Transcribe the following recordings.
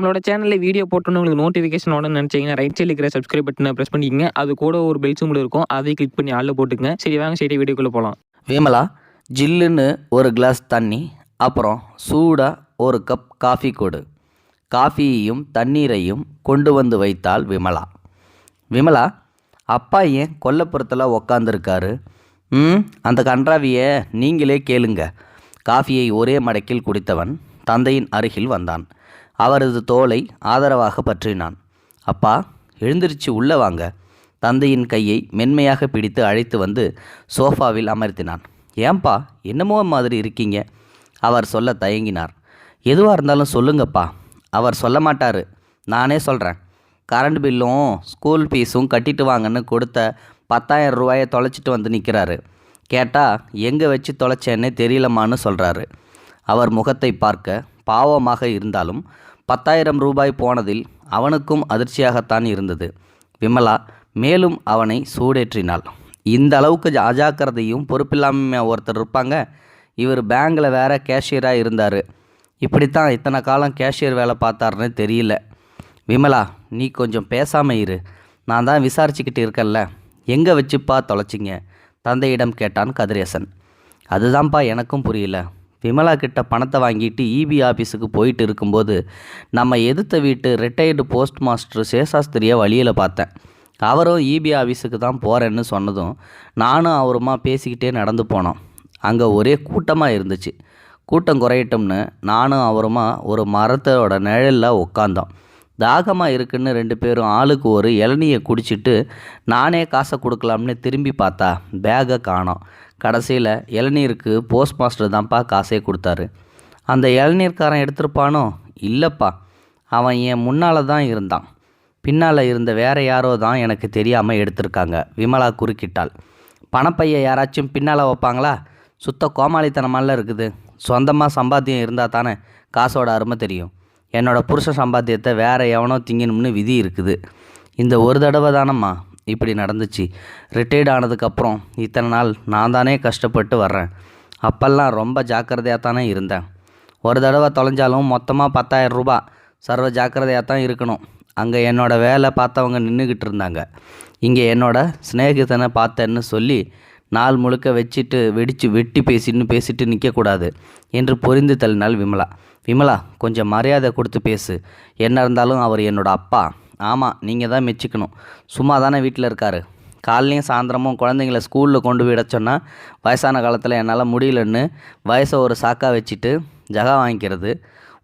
நம்மளோட சேனல்ல வீடியோ போட்டோன்னு உங்களுக்கு நோட்டிஃபிகேஷன் உடனே நினைச்சீங்கன்னா ரைட் சைடில் இருக்கிற சப்ஸ்கிரைப் பட்டனை ப்ரெஸ் பண்ணிக்கங்க. அது கூட ஒரு பெல் சிம்பிள் இருக்கும், அதை கிளிக் பண்ணி ஆளில் போட்டுக்கங்க. சரி வாங்க சரி வீடியோக்குள்ளே போகலாம். விமலா ஜில்லுன்னு ஒரு கிளாஸ் தண்ணி, அப்புறம் சூடாக ஒரு கப் காஃபி கொடு. காஃபியையும் தண்ணீரையும் கொண்டு வந்து வைத்தாள் விமலா. விமலா, அப்பா ஏன் கொல்லைப்புறத்தில் உக்காந்துருக்காரு? அந்த கன்றாவியை நீங்களே கேளுங்க. காஃபியை ஒரே மடக்கில் குடித்தவன் தந்தையின் அருகில் வந்தான். அவரது தோலை ஆதரவாக பற்றினான். அப்பா, எழுந்திருச்சு உள்ளே வாங்க. தந்தையின் கையை மென்மையாக பிடித்து அழைத்து வந்து சோஃபாவில் அமர்த்தினான். ஏன்பா என்னமோ மாதிரி இருக்கீங்க? அவர் சொல்ல தயங்கினார். எதுவாக இருந்தாலும் சொல்லுங்கப்பா. அவர் சொல்ல மாட்டார், நானே சொல்கிறேன். கரண்ட் பில்லும் ஸ்கூல் ஃபீஸும் கட்டிட்டு வாங்கன்னு கொடுத்த 10,000 ரூபாயை தொலைச்சிட்டு வந்து நிற்கிறாரு. கேட்டால் எங்கே வச்சு தொலைச்சேன்னே தெரியலமான்னு சொல்கிறாரு. அவர் முகத்தை பார்க்க பாவமாக இருந்தாலும் 10,000 ரூபாய் போனதில் அவனுக்கும் அதிர்ச்சியாகத்தான் இருந்தது. விமலா மேலும் அவனை சூடேற்றினாள். இந்த அளவுக்கு அஜாக்கிரதையும் பொறுப்பில்லாமல் ஒருத்தர் இருப்பாங்க. இவர் பேங்கில் வேற கேஷியராக இருந்தார். இப்படித்தான் இத்தனை காலம் கேஷியர் வேலை பார்த்தாருன்னு தெரியல. விமலா, நீ கொஞ்சம் பேசாமல் இரு. நான் தான் விசாரிச்சுக்கிட்டு இருக்கேன்ல. எங்கே வச்சுப்பா தொலைச்சிங்க? தந்தையிடம் கேட்டான் கதிரேசன். அதுதான்ப்பா எனக்கும் புரியல. விமலா கிட்ட பணத்தை வாங்கிட்டு இபி ஆஃபீஸுக்கு போயிட்டு இருக்கும்போது நம்ம எதிர்த்த வீட்டு ரிட்டையர்டு போஸ்ட் மாஸ்டர் சேஷாஸ்திரியை வழியில் பார்த்தேன். அவரும் இபி ஆஃபீஸுக்கு தான் போகிறேன்னு சொன்னதும் நானும் அவருமா பேசிக்கிட்டே நடந்து போனோம். அங்கே ஒரே கூட்டமாக இருந்துச்சு. கூட்டம் குறையட்டும்னு நானும் அவருமா ஒரு மரத்தோட நிழலில் உட்காந்தோம். தாகமாக இருக்குன்னு 2 பேரும் ஆளுக்கு ஒரு இளநியை குடிச்சிட்டு நானே காசை கொடுக்கலாம்னு திரும்பி பார்த்தா பேகை காணோம். கடைசியில் இளநீருக்கு போஸ்ட் மாஸ்டர் தான்ப்பா காசே கொடுத்தாரு. அந்த இளநீர்காரன் எடுத்திருப்பானோ? இல்லைப்பா, அவன் என் முன்னால் தான் இருந்தான். பின்னால் இருந்த வேற யாரோ தான் எனக்கு தெரியாமல் எடுத்திருக்காங்க. விமலா குறுக்கிட்டாள். பணப்பையை யாராச்சும் பின்னால் வைப்பாங்களா? சுத்த கோமாளித்தனமால இருக்குது. சொந்தமாக சம்பாத்தியம் இருந்தால் தானே காசோட அருமை தெரியும். என்னோடய புருஷ சம்பாத்தியத்தை வேறு எவனோ திங்கணும்னு விதி இருக்குது. இந்த ஒரு தடவை தானம்மா இப்படி நடந்துச்சு. ரிட்டையர்ட் ஆனதுக்கப்புறம் இத்தனை நாள் நான் தானே கஷ்டப்பட்டு வர்றேன். அப்பெல்லாம் ரொம்ப ஜாக்கிரதையாக தானே இருந்தேன். ஒரு தடவை தொலைஞ்சாலும் மொத்தமாக 10,000 ரூபா. சர்வ ஜாக்கிரதையாக தான் இருக்கணும். அங்கே என்னோடய வேலை பார்த்தவங்க நின்றுக்கிட்டு இருந்தாங்க. இங்கே என்னோடய சிநேகிதனை பார்த்தேன்னு சொல்லி நாள் முழுக்க வெட்டி பேசிட்டு நிற்கக்கூடாது என்று பொரிந்து தள்ளினாள் விமலா. விமலா, கொஞ்சம் மரியாதை கொடுத்து பேசு. என்ன இருந்தாலும் அவர் என்னோடய அப்பா. ஆமாம், நீங்கள் தான் மெச்சிக்கணும். சும்மா தானே வீட்டில் இருக்காரு. காலையும் சாயந்தரமும் குழந்தைங்கள ஸ்கூலில் கொண்டு விட சொன்னால் வயசான காலத்தில் என்னால் முடியலன்னு வயசை ஒரு சாக்காக வச்சுட்டு ஜகா வாங்கிக்கிறது.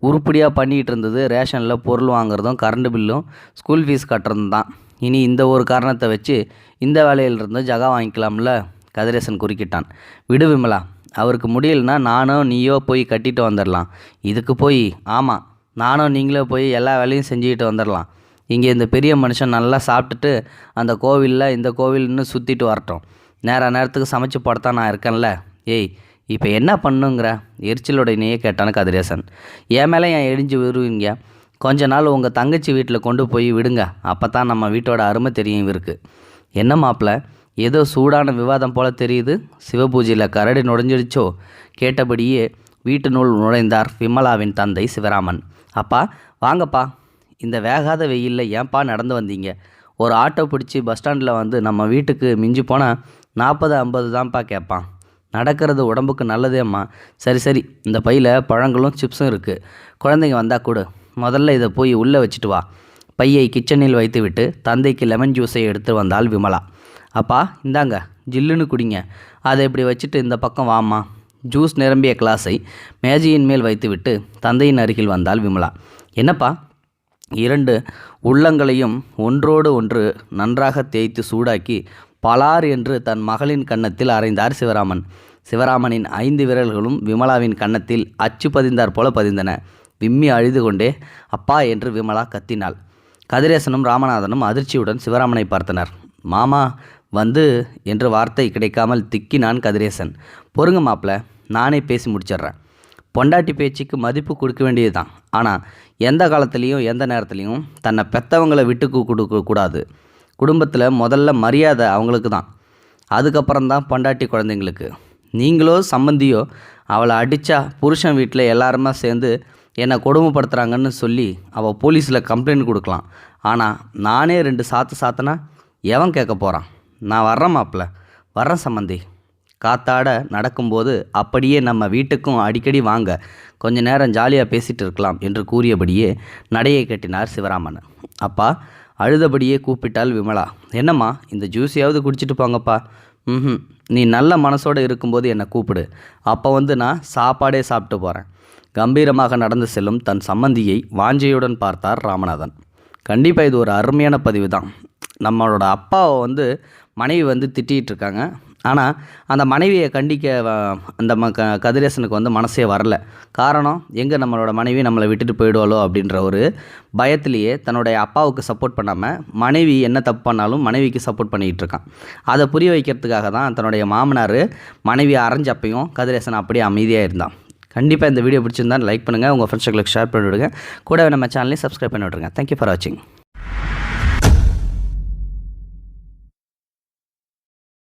உருப்படியாக பண்ணிகிட்டு இருந்தது ரேஷனில் பொருள் வாங்குறதும் கரண்ட் பில்லும் ஸ்கூல் ஃபீஸ் கட்டுறதும் தான். இனி இந்த ஒரு காரணத்தை வச்சு இந்த வேலையிலிருந்து ஜகா வாங்கிக்கலாம்ல? கதிரேசன் குறுக்கிட்டான். விடு விமலா, அவருக்கு முடியலன்னா நானோ நீயோ போய் கட்டிட்டு வந்துடலாம். இதுக்கு போய் ஆமாம், நானோ நீங்களே போய் எல்லா வேலையும் செஞ்சுக்கிட்டு வந்துடலாம். இங்கே இந்த பெரிய மனுஷன் நல்லா சாப்பிட்டுட்டு அந்த கோவிலில் இந்த கோவில்னு சுற்றிட்டு வரட்டும். நேரத்துக்கு சமைச்சு போடத்தான் நான் இருக்கேன்ல. ஏய், இப்போ என்ன பண்ணுங்கிற எரிச்சலோடையே கேட்டான்னு கதிரேசன். என் மேலே ஏன் எரிஞ்சு விடுவீங்க? கொஞ்ச நாள் உங்கள் தங்கச்சி வீட்டில் கொண்டு போய் விடுங்க. அப்போ தான் நம்ம வீட்டோட அருமை தெரியும் இவருக்கு. என்ன மாப்பிள்ள, ஏதோ சூடான விவாதம் போல தெரியுது. சிவபூஜையில் கரடி நுழைஞ்சிடுச்சோ? கேட்டபடியே வீட்டினுள் நுழைந்தார் விமலாவின் தந்தை சிவராமன். அப்பா வாங்கப்பா. இந்த வேகாத வெயிலில் ஏன்பா நடந்து வந்தீங்க? ஒரு ஆட்டோ பிடிச்சி பஸ் ஸ்டாண்டில் வந்து நம்ம வீட்டுக்கு மிஞ்சி போனால் 40-50 தான்ப்பா கேட்பான். நடக்கிறது உடம்புக்கு நல்லதேம்மா. சரி, இந்த பையில் பழங்களும் சிப்ஸும் இருக்குது. குழந்தைங்க வந்தால் கூட முதல்ல இதை போய் உள்ளே வச்சுட்டு வா. பையை கிச்சனில் வைத்துவிட்டு தந்தைக்கு லெமன் ஜூஸை எடுத்து வந்தாள் விமலா. அப்பா இந்தாங்க, ஜில்லுன்னு குடிங்க. அதை இப்படி வச்சுட்டு இந்த பக்கம் வாம்மா. ஜூஸ் நிரம்பிய கிளாஸை மேஜையின் மேல் வைத்துவிட்டு தந்தையின் அருகில் வந்தாள் விமலா. என்னப்பா? 2 உள்ளங்களையும் ஒன்றோடு ஒன்று நன்றாக தேய்த்து சூடாக்கி பலார் என்று தன் மகளின் கன்னத்தில் அறைந்தார் சிவராமன். சிவராமனின் 5 விரல்களும் விமலாவின் கன்னத்தில் அச்சு பதிந்தார் போல பதிந்தன. விம்மி அழுது கொண்டே அப்பா என்று விமலா கத்தினாள். கதிரேசனும் ராமநாதனும் அதிர்ச்சியுடன் சிவராமனை பார்த்தனர். மாமா வந்து என்று வார்த்தை கிடைக்காமல் திக்கினான் கதிரேசன். பொறுங்க மாப்பிள்ள, நானே பேசி முடிச்சிட்றேன். பொண்டாட்டி பேச்சுக்கு மதிப்பு கொடுக்க வேண்டியது தான். ஆனால் எந்த காலத்துலேயும் எந்த நேரத்துலையும் தன்னை பெற்றவங்களை விட்டுக்கு கொடுக்கக்கூடாது. குடும்பத்தில் முதல்ல மரியாதை அவங்களுக்கு தான், அதுக்கப்புறம்தான் பொண்டாட்டி குழந்தைங்களுக்கு. நீங்களோ சம்மந்தியோ அவளை அடித்தா புருஷன் வீட்டில் எல்லாருமா சேர்ந்து என்னை கொடுமைப்படுத்துகிறாங்கன்னு சொல்லி அவள் போலீஸில் கம்ப்ளைண்ட் கொடுக்கலாம். ஆனால் நானே 2 சாத்து சாத்தினா எவன் கேட்க போகிறான்? நான் வர்றேன் மாப்பிள்ள, வர்றேன் சம்மந்தி. காத்தாட நடக்கும்போது அப்படியே நம்ம வீட்டுக்கும் அடிக்கடி வாங்க, கொஞ்ச நேரம் ஜாலியாக பேசிகிட்டு இருக்கலாம் என்று கூறியபடியே நடையை கட்டினார் சிவராமன். அப்பா அழுதபடியே கூப்பிட்டாள் விமலா. என்னம்மா, இந்த ஜூஸையாவது குடிச்சிட்டு போங்கப்பா. நீ நல்ல மனசோடு இருக்கும்போது என்னை கூப்பிடு, அப்போ நான் சாப்பாடே சாப்பிட்டு போகிறேன். கம்பீரமாக நடந்து செல்லும் தன் சம்மந்தியை வாஞ்சையுடன் பார்த்தார் ராமநாதன். கண்டிப்பாக இது ஒரு அருமையான பதிவு தான். நம்மளோட அப்பாவை மனைவி திட்டிகிட்டு இருக்காங்க. ஆனால் அந்த மனைவியை கண்டிக்க அந்த கதிரேசனுக்கு மனசே வரல. காரணம், எங்கே நம்மளோட மனைவி நம்மளை விட்டுட்டு போயிடுவாளோ அப்படின்ற ஒரு பயத்திலேயே தன்னுடைய அப்பாவுக்கு சப்போர்ட் பண்ணாமல் மனைவி என்ன தப்பு பண்ணாலும் மனைவிக்கு சப்போர்ட் பண்ணிகிட்டு இருக்கான். அதை புரிய வைக்கிறதுக்காக தான் தன்னுடைய மாமனார் மனைவியை அரைஞ்சப்பையும் கதிரேசன் அப்படியே அமைதியாக இருந்தான். கண்டிப்பாக இந்த வீடியோ பிடிச்சிருந்தால் லைக் பண்ணுங்கள், உங்கள் ஃப்ரெண்ட்ஸுங்களுக்கு ஷேர் பண்ணி விடுங்க. கூடவே நம்ம சேனலையும் சப்ஸ்கிரைப் பண்ணி விட்ருங்க. தேங்க்யூ ஃபார் வாட்சிங்.